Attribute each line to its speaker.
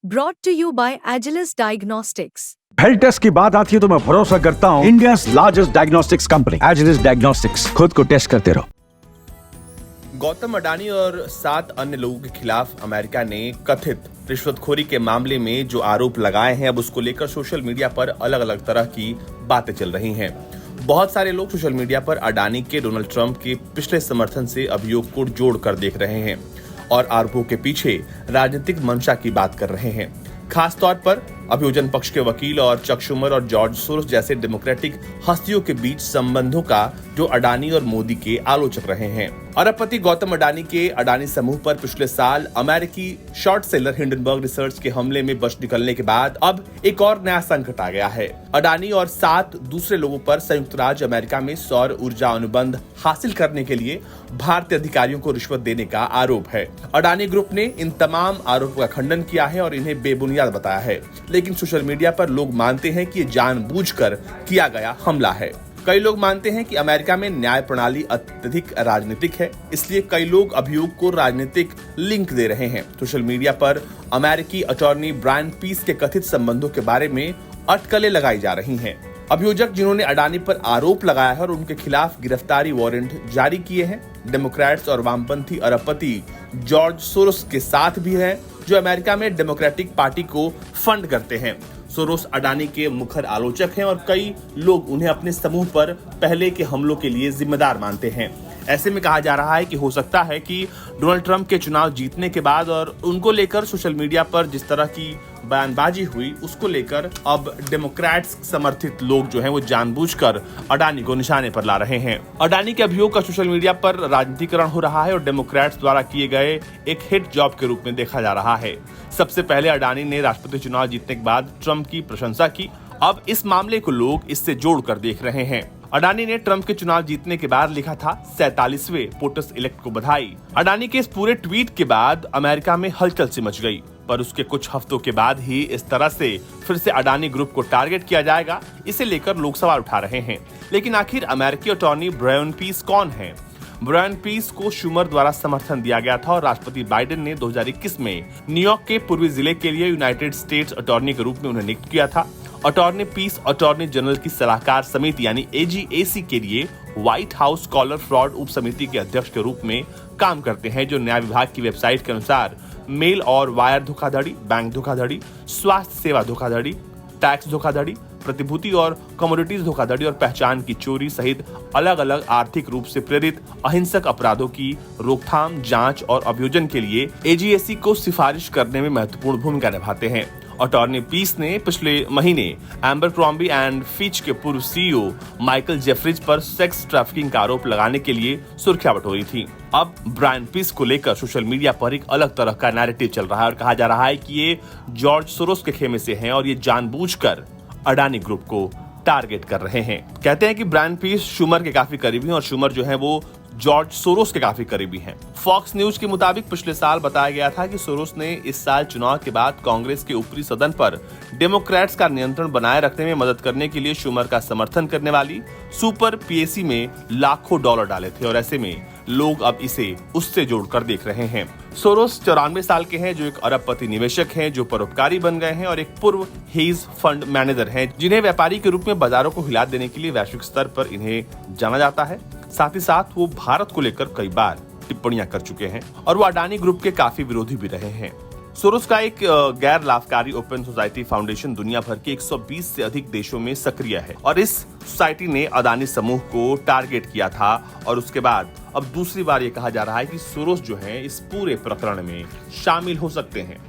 Speaker 1: Brought to you by Agilus Diagnostics.
Speaker 2: Health test की बात आती है तो मैं भरोसा करता हूँ India's largest diagnostics company Agilus diagnostics. खुद को टेस्ट करते रहो।
Speaker 3: गौतम अडानी और 7 अन्य लोगों के खिलाफ अमेरिका ने कथित रिश्वतखोरी के मामले में जो आरोप लगाए हैं, अब उसको लेकर सोशल मीडिया पर अलग अलग तरह की बातें चल रही हैं। बहुत सारे लोग सोशल मीडिया पर अडानी के डोनाल्ड ट्रंप के पिछले समर्थन से अभियोग को जोड़कर देख रहे हैं और आरोपों के पीछे राजनीतिक मंशा की बात कर रहे हैं। खास तौर पर अभियोजन पक्ष के वकील और चक शूमर और जॉर्ज सोरोस जैसे डेमोक्रेटिक हस्तियों के बीच संबंधों का जो अडानी और मोदी के आलोचक रहे हैं। अरबपति गौतम अडानी के अडानी समूह पर पिछले साल अमेरिकी शॉर्ट सेलर हिंडनबर्ग रिसर्च के हमले में बच निकलने के बाद अब एक और नया संकट आ गया है। अडानी और 7 दूसरे लोगों पर संयुक्त राज्य अमेरिका में सौर ऊर्जा अनुबंध हासिल करने के लिए भारतीय अधिकारियों को रिश्वत देने का आरोप है। अडानी ग्रुप ने इन तमाम आरोपों का खंडन किया है और इन्हें बेबुनियाद बताया है, लेकिन सोशल मीडिया पर लोग मानते हैं कि ये जानबूझकर किया गया हमला है। कई लोग मानते हैं कि अमेरिका में न्याय प्रणाली अत्यधिक राजनीतिक है, इसलिए कई लोग अभियोग को राजनीतिक लिंक दे रहे हैं। सोशल मीडिया पर अमेरिकी अटॉर्नी ब्रायन पीस के कथित संबंधों के बारे में अटकलें लगाई जा रही हैं। अभियोजक जिन्होंने अडानी पर आरोप लगाया है और उनके खिलाफ गिरफ्तारी वारंट जारी किए हैं, डेमोक्रेट्स और वामपंथी अरबपति जॉर्ज सोरोस के साथ भी हैं, जो अमेरिका में डेमोक्रेटिक पार्टी को फंड करते हैं। सोरोस अडानी के मुखर आलोचक हैं और कई लोग उन्हें अपने समूह पर पहले के हमलों के लिए जिम्मेदार मानते हैं। ऐसे में कहा जा रहा है कि हो सकता है कि डोनाल्ड ट्रंप के चुनाव जीतने के बाद और उनको लेकर सोशल मीडिया पर जिस तरह की बयानबाजी हुई, उसको लेकर अब डेमोक्रेट्स समर्थित लोग जो हैं वो जानबूझकर अडानी को निशाने पर ला रहे हैं। अडानी के अभियोग का सोशल मीडिया पर राजनीतिकरण हो रहा है और डेमोक्रेट्स द्वारा किए गए एक हिट जॉब के रूप में देखा जा रहा है। सबसे पहले अडानी ने राष्ट्रपति चुनाव जीतने के बाद ट्रंप की प्रशंसा की। अब इस मामले को लोग इससे जोड़कर देख रहे हैं। अडानी ने ट्रंप के चुनाव जीतने के बाद लिखा था 47वें पोटस इलेक्ट को बधाई। अडानी के इस पूरे ट्वीट के बाद अमेरिका में हलचल सी मच गई, पर उसके कुछ हफ्तों के बाद ही इस तरह से फिर से अडानी ग्रुप को टारगेट किया जाएगा, इसे लेकर लोग सवाल उठा रहे हैं। लेकिन आखिर अमेरिकी अटॉर्नी ब्रायन पीस कौन है? ब्रायन पीस को शूमर द्वारा समर्थन दिया गया था और राष्ट्रपति बाइडेन ने 2021 में न्यूयॉर्क के पूर्वी जिले के लिए यूनाइटेड स्टेट्स अटॉर्नी के रूप में उन्हें नियुक्त किया था। अटॉर्नी पीस अटॉर्नी जनरल की सलाहकार समिति यानी AGAC के लिए व्हाइट हाउस स्कॉलर फ्रॉड उप समिति के अध्यक्ष के रूप में काम करते हैं, जो न्याय विभाग की वेबसाइट के अनुसार मेल और वायर धोखाधड़ी, बैंक धोखाधड़ी, स्वास्थ्य सेवा धोखाधड़ी, टैक्स धोखाधड़ी, प्रतिभूति और कमोडिटीज धोखाधड़ी और पहचान की चोरी सहित अलग अलग आर्थिक रूप से प्रेरित अहिंसक अपराधों की रोकथाम, जांच और अभियोजन के लिए AGAC को सिफारिश करने में महत्वपूर्ण भूमिका निभाते हैं। अटॉर्नी पीस ने पिछले महीने एम्बरक्रॉम्बी एंड फिच के पूर्व CEO माइकल जेफरीज पर सेक्स ट्रैफिकिंग का आरोप लगाने के लिए सुर्खियां बटोरी थी। अब ब्रायन पीस को लेकर सोशल मीडिया पर एक अलग तरह का नैरेटिव चल रहा है और कहा जा रहा है कि ये जॉर्ज सोरोस के खेमे से हैं और ये जानबूझकर अडानी ग्रुप को टारगेट कर रहे हैं। कहते हैं कि ब्रायन पीस शूमर के काफी करीबी हैं और शूमर जो है वो जॉर्ज सोरोस के काफी करीबी हैं। फॉक्स न्यूज के मुताबिक पिछले साल बताया गया था कि सोरोस ने इस साल चुनाव के बाद कांग्रेस के ऊपरी सदन पर डेमोक्रेट्स का नियंत्रण बनाए रखने में मदद करने के लिए शूमर का समर्थन करने वाली सुपर PAC में लाखों डॉलर डाले थे और ऐसे में लोग अब इसे उससे जोड़कर देख रहे हैं। सोरोस 94 साल के हैं, जो एक अरबपति निवेशक हैं, जो परोपकारी बन गए हैं और एक पूर्व हेज फंड मैनेजर हैं, जिन्हें व्यापारी के रूप में बाजारों को हिला देने के लिए वैश्विक स्तर पर इन्हें जाना जाता है। साथ ही साथ वो भारत को लेकर कई बार टिप्पणियां कर चुके हैं और वो अडानी ग्रुप के काफी विरोधी भी रहे हैं। सोरोस का एक गैर लाभकारी ओपन सोसाइटी फाउंडेशन दुनिया भर के 120 से अधिक देशों में सक्रिय है और इस सोसाइटी ने अडानी समूह को टारगेट किया था और उसके बाद अब दूसरी बार ये कहा जा रहा है कि सोरोस जो है इस पूरे प्रकरण में शामिल हो सकते हैं।